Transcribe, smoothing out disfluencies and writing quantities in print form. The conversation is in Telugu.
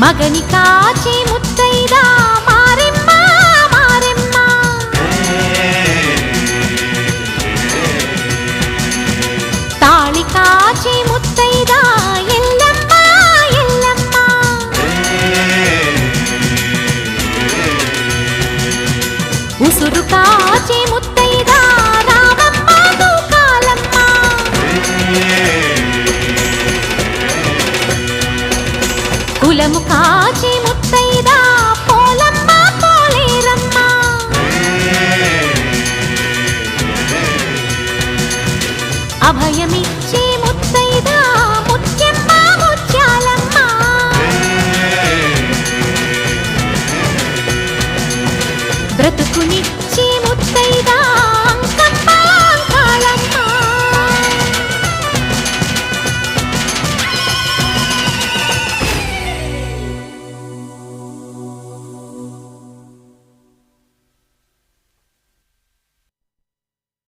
మగని కాచి ముత్తైదా మారెమ్మ మారెమ్మ తాళి కాచి ముత్తైదా ఎల్లమ్మ ఎల్లమ్మ ఉసురు కాచి ముత్తైదా రామమ్మ తూకాలమ్మ కులము కాచి